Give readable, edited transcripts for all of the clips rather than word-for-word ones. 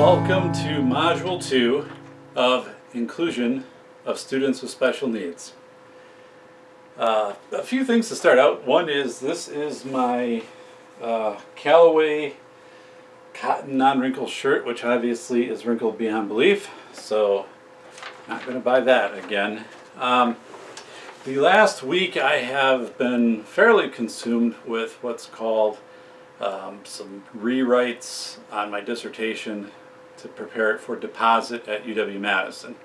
Welcome to Module 2 of Inclusion of Students with Special Needs. A few things to start out. One is this is my Callaway cotton non-wrinkle shirt, which obviously is wrinkled beyond belief, so not going to buy that again. The last week I have been fairly consumed with what's called some rewrites on my dissertation to prepare it for deposit at UW-Madison.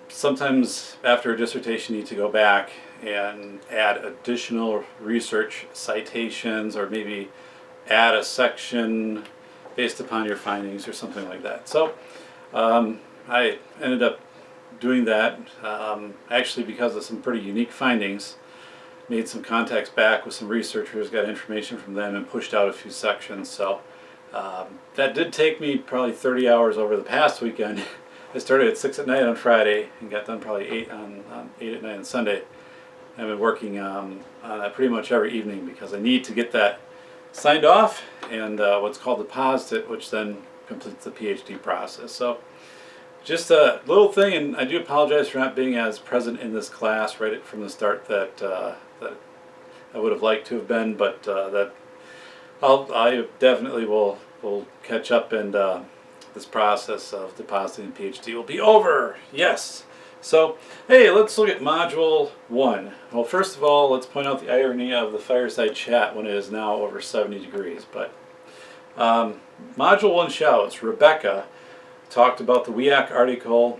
Sometimes after a dissertation you need to go back and add additional research citations or maybe add a section based upon your findings or something like that. So I ended up doing that actually because of some pretty unique findings. Made some contacts back with some researchers, got information from them, and pushed out a few sections. So that did take me probably 30 hours over the past weekend. I started at 6 at night on Friday and got done probably 8 at night on Sunday. I've been working on that pretty much every evening because I need to get that signed off and what's called deposited, which then completes the Ph.D. process. So just a little thing, and I do apologize for not being as present in this class right from the start that I would have liked to have been, but that I definitely will catch up, and this process of depositing PhD will be over. Yes. So hey, let's look at Module 1. Well, first of all, let's point out the irony of the Fireside chat when it is now over 70 degrees. But Module 1 shouts, Rebecca talked about the WEAC article,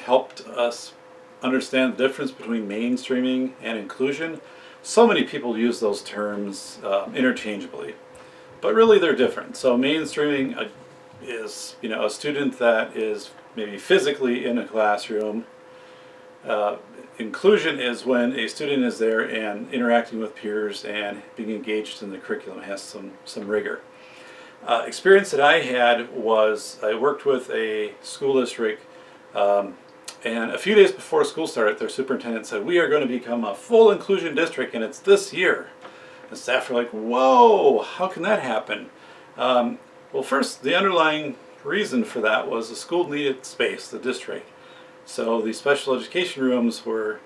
helped us understand the difference between mainstreaming and inclusion. So many people use those terms interchangeably, but really they're different. So mainstreaming is, a student that is maybe physically in a classroom. Inclusion is when a student is there and interacting with peers and being engaged in the curriculum, has some rigor. Experience that I had was I worked with a school district, and a few days before school started, their superintendent said, "We are going to become a full inclusion district, and it's this year." And staff were like, "Whoa, how can that happen?" Well, first, the underlying reason for that was the school needed space, the district. So the special education rooms were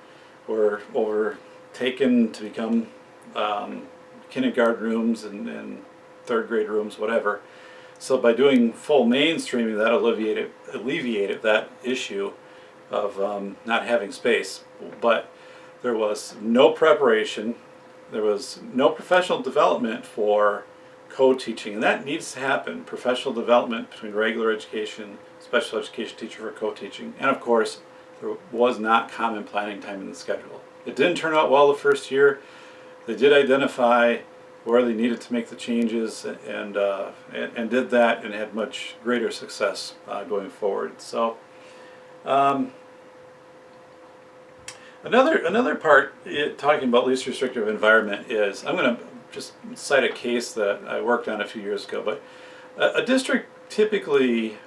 overtaken to become kindergarten rooms and third grade rooms, whatever. So by doing full mainstreaming, that alleviated that issue of not having space. But there was no preparation, there was no professional development for co-teaching, and that needs to happen. Professional development between regular education, special education teacher for co-teaching, and of course there was not common planning time in the schedule. It didn't turn out well the first year. They did identify where they needed to make the changes and did that and had much greater success going forward. So another part talking about least restrictive environment is, I'm going to just cite a case that I worked on a few years ago, but a district typically,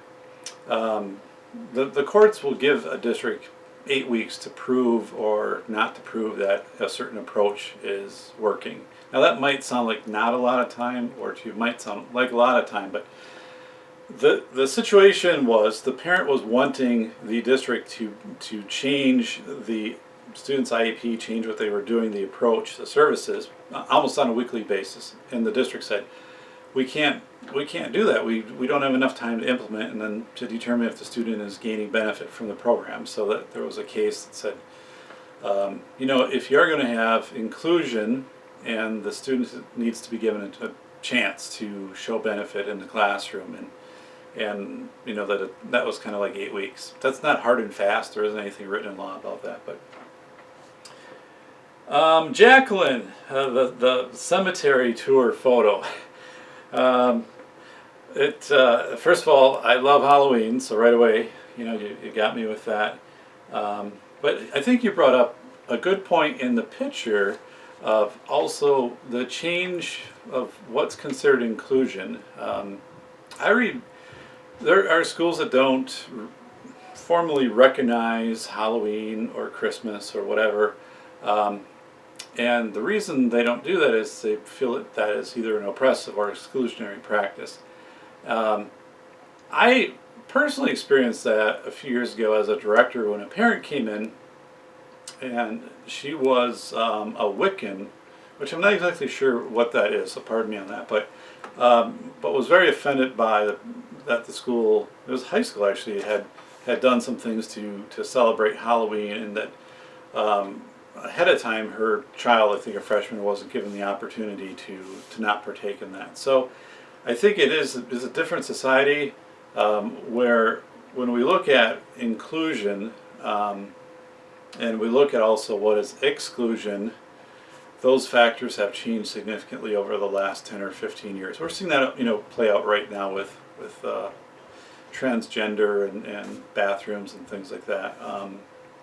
the courts will give a district 8 weeks to prove or not to prove that a certain approach is working. Now that might sound like not a lot of time, or to you might sound like a lot of time, but the situation was the parent was wanting the district to change the student's IEP, change what they were doing, the approach, the services, almost on a weekly basis. And the district said, we can't do that. We don't have enough time to implement and then to determine if the student is gaining benefit from the program. So that there was a case that said, if you're going to have inclusion and the student needs to be given a chance to show benefit in the classroom, and that was kind of like 8 weeks. That's not hard and fast. There isn't anything written in law about that, but. Jacqueline, the cemetery tour photo. First of all, I love Halloween, so right away, you got me with that. But I think you brought up a good point in the picture of also the change of what's considered inclusion. There are schools that don't formally recognize Halloween or Christmas or whatever. And the reason they don't do that is they feel that is either an oppressive or exclusionary practice. I personally experienced that a few years ago as a director when a parent came in, and she was a Wiccan, which I'm not exactly sure what that is, so pardon me on that, but was very offended by that the school, it was high school actually, had done some things to celebrate Halloween, and that ahead of time her child, I think a freshman, wasn't given the opportunity to not partake in that. So I think it is a different society where when we look at inclusion and we look at also what is exclusion, those factors have changed significantly over the last 10 or 15 years. We're seeing that play out right now with transgender and bathrooms and things like that.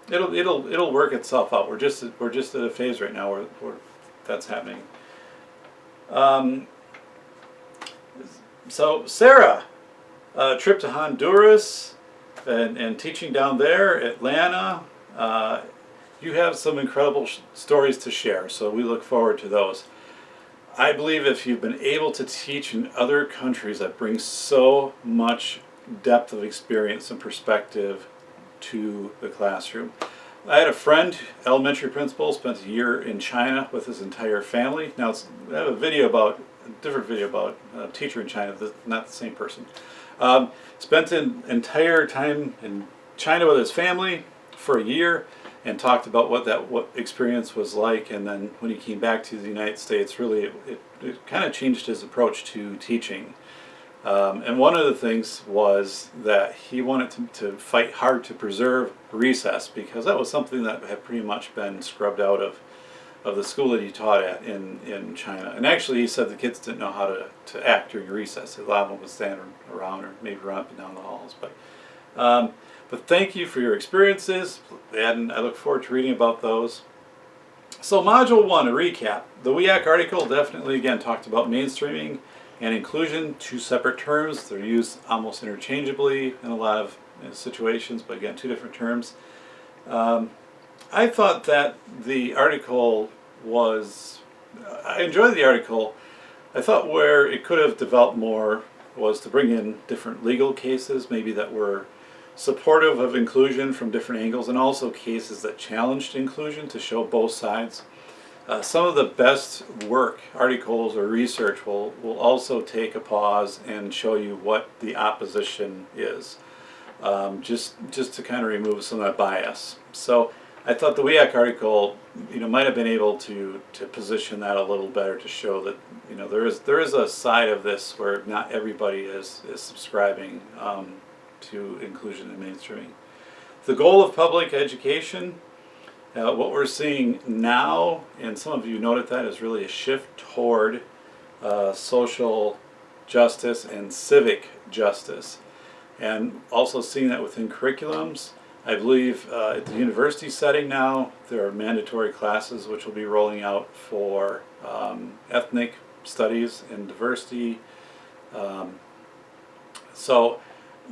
It'll work itself out. We're just at a phase right now where that's happening. So Sarah, trip to Honduras and teaching down there, Atlanta. You have some incredible stories to share, so we look forward to those. I believe if you've been able to teach in other countries, that brings so much depth of experience and perspective to the classroom. I had a friend, elementary principal, spent a year in China with his entire family. Now I have a different video about a teacher in China, not the same person. Spent an entire time in China with his family for a year and talked about what experience was like, and then when he came back to the United States, really it kind of changed his approach to teaching. And one of the things was that he wanted to fight hard to preserve recess, because that was something that had pretty much been scrubbed out of the school that he taught at in China. And actually he said the kids didn't know how to act during recess. A lot of them would stand around or maybe run up and down the halls. But thank you for your experiences, and I look forward to reading about those. So Module 1, a recap. The WEAC article definitely, again, talked about mainstreaming and inclusion, two separate terms. They're used almost interchangeably in a lot of situations, but again, two different terms. I thought that the article I enjoyed the article. I thought where it could have developed more was to bring in different legal cases, maybe that were supportive of inclusion from different angles, and also cases that challenged inclusion to show both sides. Some of the best work, articles or research, will also take a pause and show you what the opposition is, just to kind of remove some of that bias. So I thought the WEAC article, might have been able to position that a little better, to show that there is a side of this where not everybody is subscribing to inclusion and mainstreaming. The goal of public education, what we're seeing now, and some of you noted that, is really a shift toward social justice and civic justice. And also seeing that within curriculums. I believe at the university setting now, there are mandatory classes which will be rolling out for ethnic studies and diversity. So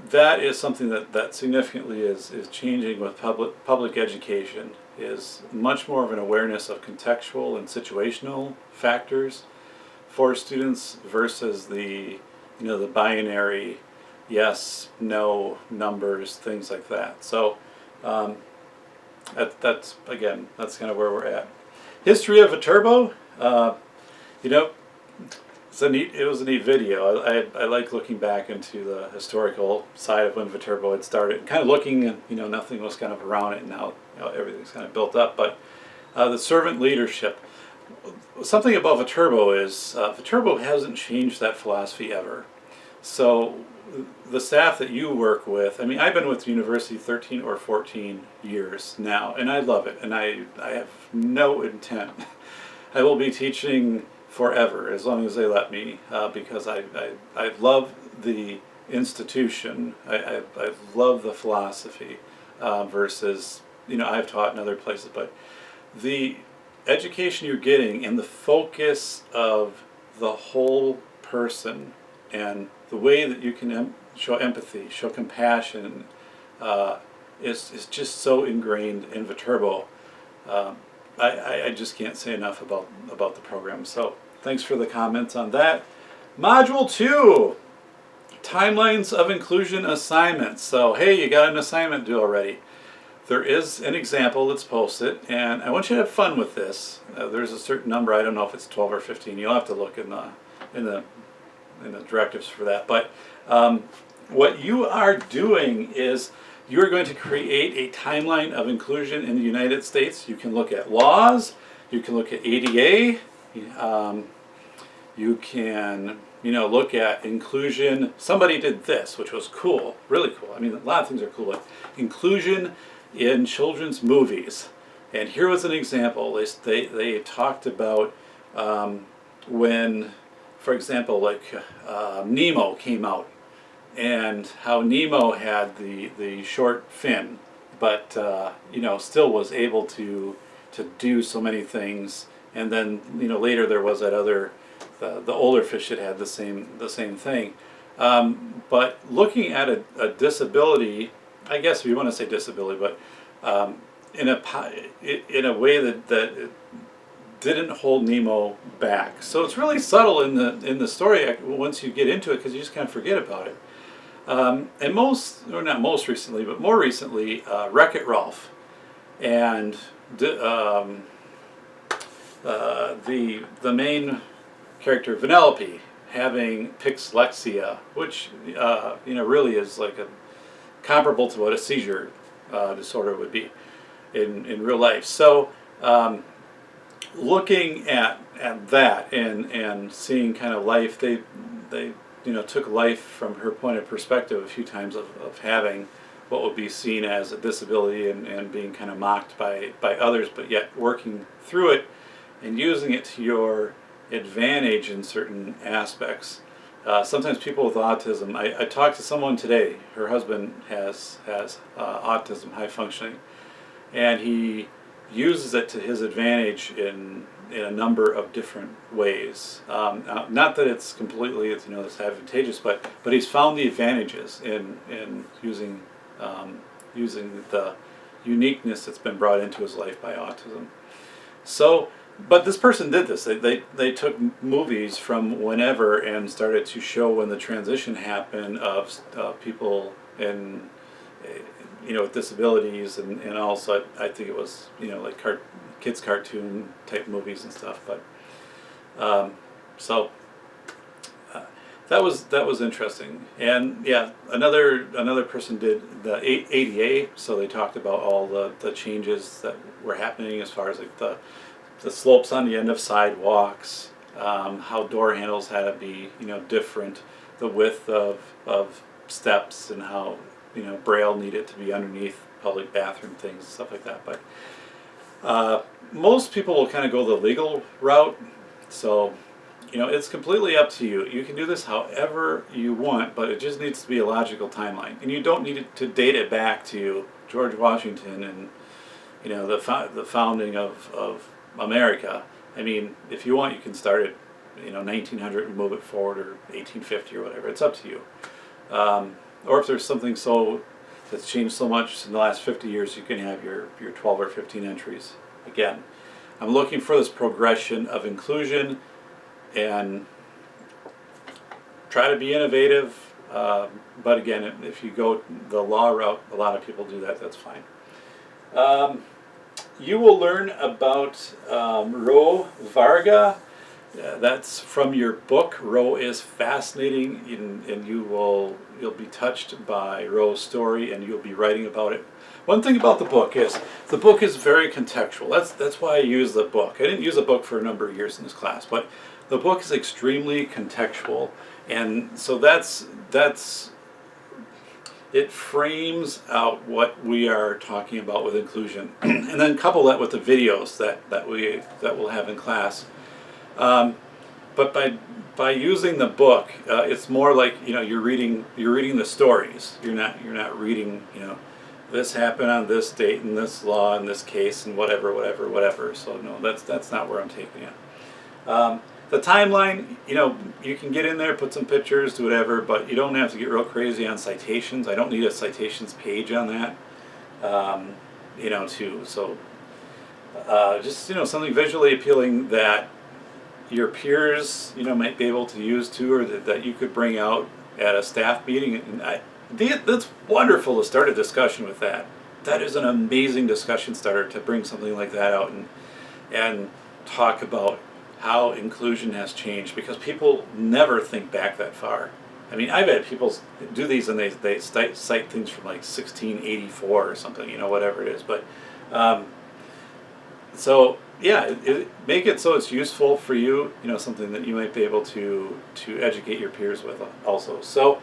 that is something that significantly is changing with public education, is much more of an awareness of contextual and situational factors for students versus the binary yes, no, numbers, things like that. So that's kind of where we're at. History of Viterbo, it was a neat video. I like looking back into the historical side of when Viterbo had started, kind of looking, and nothing was kind of around it, and now everything's kind of built up. But the servant leadership, something about Viterbo is Viterbo hasn't changed that philosophy ever. So the staff that you work with, I've been with the university 13 or 14 years now, and I love it, and I have no intent. I will be teaching forever, as long as they let me, because I love the institution. I love the philosophy versus, I've taught in other places, but the education you're getting and the focus of the whole person and the way that you can show empathy, show compassion, is just so ingrained in Viterbo. I just can't say enough about the program. So thanks for the comments on that. Module 2, timelines of inclusion assignments. So hey, you got an assignment due already. There is an example that's posted, and I want you to have fun with this. There's a certain number. I don't know if it's 12 or 15. You'll have to look in the directives for that. But what you are doing is you are going to create a timeline of inclusion in the United States. You can look at laws. You can look at ADA. You can look at inclusion. Somebody did this, which was cool, really cool. I mean, a lot of things are cool. But inclusion in children's movies. And here was an example. They talked about when, for example, like Nemo came out, and how Nemo had the short fin, but still was able to do so many things. And then later there was that other the older fish that had the same thing. But looking at a disability, I guess if you want to say disability, but in a way that it didn't hold Nemo back. So it's really subtle in the story once you get into it, because you just kind of forget about it. And not most recently, but more recently, Wreck-It Ralph, and the main character Vanellope having pixlexia, which really is like comparable to what a seizure disorder would be in real life. So looking at that and seeing kind of life, they took life from her point of perspective a few times of having what would be seen as a disability and being kind of mocked by others, but yet working through it and using it to your advantage in certain aspects. Sometimes people with autism, I talked to someone today, her husband has autism, high functioning, and he uses it to his advantage in a number of different ways. Not that it's completely it's advantageous, but he's found the advantages in using the uniqueness that's been brought into his life by autism. So, but this person did this. They took movies from whenever and started to show when the transition happened of people in with disabilities, and also I think it was like kids cartoon type movies and stuff. But that was interesting. And yeah, another person did the ADA. So they talked about all the changes that were happening as far as like the slopes on the end of sidewalks, how door handles had to be different, the width of steps, and how Braille needed to be underneath public bathroom things and stuff like that. But most people will kind of go the legal route. So it's completely up to you. You can do this however you want, but it just needs to be a logical timeline, and you don't need to date it back to George Washington and the founding of America. I mean, if you want, you can start at 1900 and move it forward, or 1850 or whatever. It's up to you. Or if there's something that's changed so much in the last 50 years, you can have your 12 or 15 entries. Again, I'm looking for this progression of inclusion and try to be innovative. But again, if you go the law route, a lot of people do that. That's fine. You will learn about Ro Varga. That's from your book. Ro is fascinating, and you'll be touched by Ro's story, and you'll be writing about it. One thing about the book is very contextual. That's why I use the book. I didn't use a book for a number of years in this class, but the book is extremely contextual, and so that's it frames out what we are talking about with inclusion, and then couple that with the videos that we'll have in class. But by using the book, it's more like you're reading the stories. You're not reading this happened on this date and this law in this case and whatever. So no, that's not where I'm taking it. The timeline, you can get in there, put some pictures, do whatever, but you don't have to get real crazy on citations. I don't need a citations page on that, too. So just something visually appealing that your peers might be able to use too, or that you could bring out at a staff meeting, and that's wonderful to start a discussion with that. That is an amazing discussion starter to bring something like that out and talk about how inclusion has changed, because people never think back that far. I mean, I've had people do these and they cite things from like 1684 or something, whatever it is. But so yeah, make it so it's useful for you, something that you might be able to educate your peers with also. So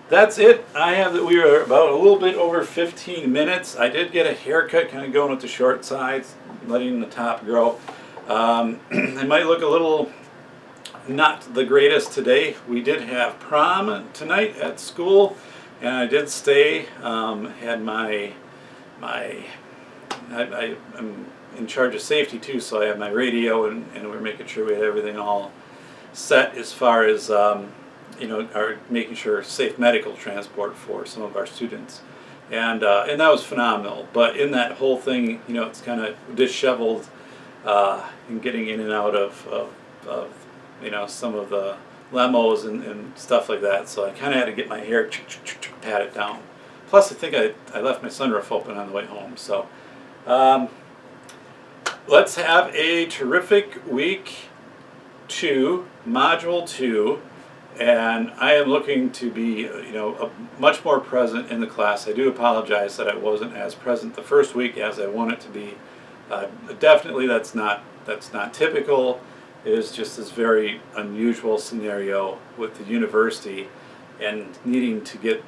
that's it. We are about a little bit over 15 minutes. I did get a haircut, kind of going with the short sides, letting the top grow. It might look a little not the greatest today. We did have prom tonight at school, and I did stay. Had I'm in charge of safety too, so I had my radio, and we're making sure we had everything all set as far as our making sure safe medical transport for some of our students, and that was phenomenal. But in that whole thing, it's kind of disheveled, and getting in and out of some of the lemos and stuff like that. So I kind of had to get my hair pat it down. Plus, I think I left my sunroof open on the way home. So let's have a terrific week 2, module 2. And I am looking to be, much more present in the class. I do apologize that I wasn't as present the first week as I want it to be. Definitely, that's not typical. It is just this very unusual scenario with the university and needing to get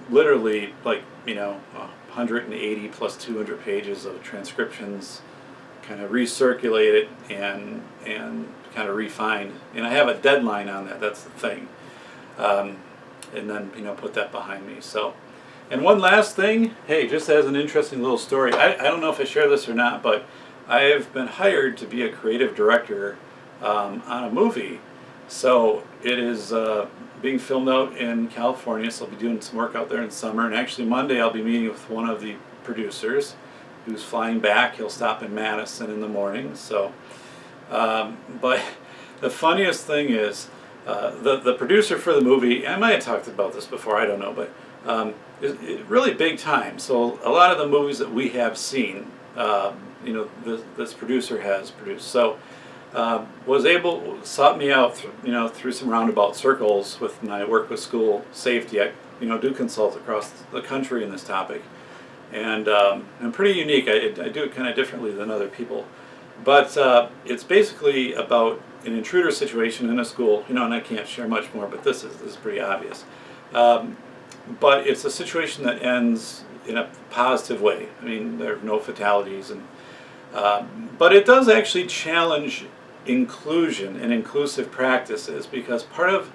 literally 180 plus 200 pages of transcriptions, kind of recirculate it and kind of refined. And I have a deadline on that. That's the thing. And then put that behind me. So, and one last thing. Hey, just as an interesting little story. I don't know if I share this or not, but I have been hired to be a creative director on a movie. So it is being filmed out in California. So I'll be doing some work out there in summer. And actually Monday I'll be meeting with one of the producers who's flying back. He'll stop in Madison in the morning. So. But the funniest thing is, the producer for the movie, I might have talked about this before, I don't know, but it's really big time. So a lot of the movies that we have seen, this producer has produced. So sought me out, through some roundabout circles with my work with school safety. I, do consult across the country in this topic, and I'm pretty unique. I do it kind of differently than other people. But it's basically about an intruder situation in a school, and I can't share much more, but this is pretty obvious. But it's a situation that ends in a positive way. I mean, there are no fatalities, but it does actually challenge inclusion and inclusive practices, because part of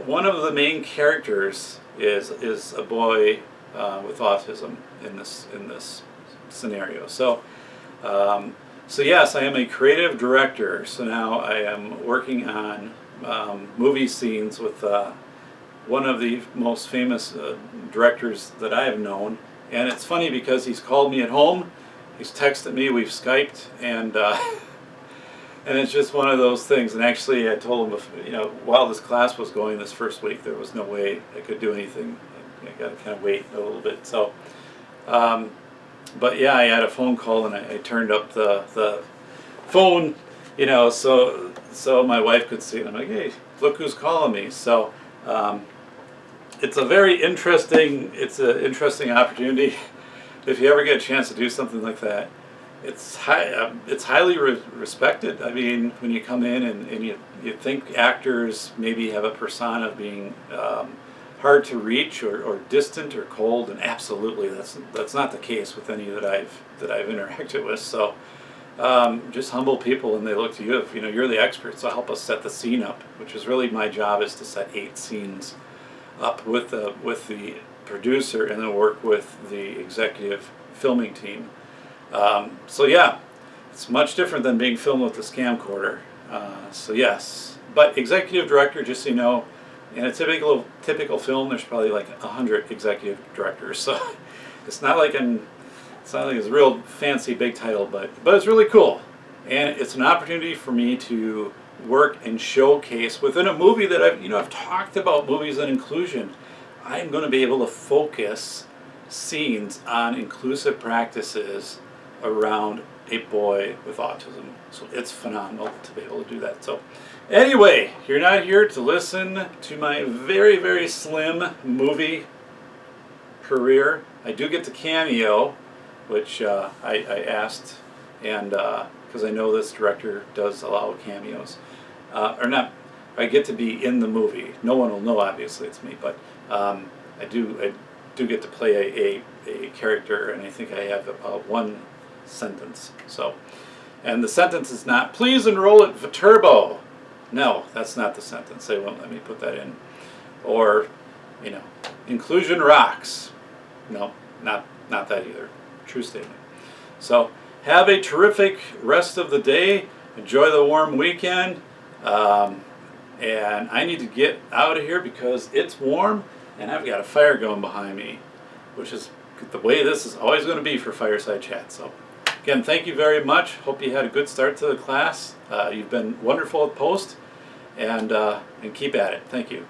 one of the main characters is a boy with autism in this scenario. So yes, I am a creative director. So now I am working on movie scenes with one of the most famous directors that I have known. And it's funny because he's called me at home, he's texted me, we've Skyped, and and it's just one of those things. And actually I told him, while this class was going this first week, there was no way I could do anything. I got to kind of wait a little bit. So. But yeah, I had a phone call and I turned up the phone, so my wife could see it. I'm like, hey, look who's calling me. So it's an interesting opportunity. If you ever get a chance to do something like that, it's highly respected. I mean, when you come in and you think actors maybe have a persona of being hard to reach or distant or cold, and absolutely that's not the case with any that I've interacted with. So just humble people, and they look to you. If you're the expert, so help us set the scene up, which is really my job, is to set 8 scenes up with the producer, and then work with the executive filming team. So yeah, it's much different than being filmed with the camcorder. So yes, but executive director, just so you know. In a typical film, there's probably like 100 executive directors, so it's not like it's a real fancy big title, but it's really cool, and it's an opportunity for me to work and showcase within a movie that I've talked about movies and inclusion. I'm going to be able to focus scenes on inclusive practices around a boy with autism. So it's phenomenal to be able to do that. So anyway, you're not here to listen to my very, very slim movie career. I do get to cameo, which I asked, and because I know this director does allow cameos. Or not, I get to be in the movie. No one will know, obviously, it's me, but I do get to play a character, and I think I have one sentence. So, and the sentence is not, please enroll at Viterbo. No, that's not the sentence. They won't let me put that in. Or, inclusion rocks. No, not that either. True statement. So, have a terrific rest of the day. Enjoy the warm weekend. And I need to get out of here because it's warm and I've got a fire going behind me, which is the way this is always going to be for Fireside Chat. So, again, thank you very much. Hope you had a good start to the class. You've been wonderful at Post, and keep at it. Thank you.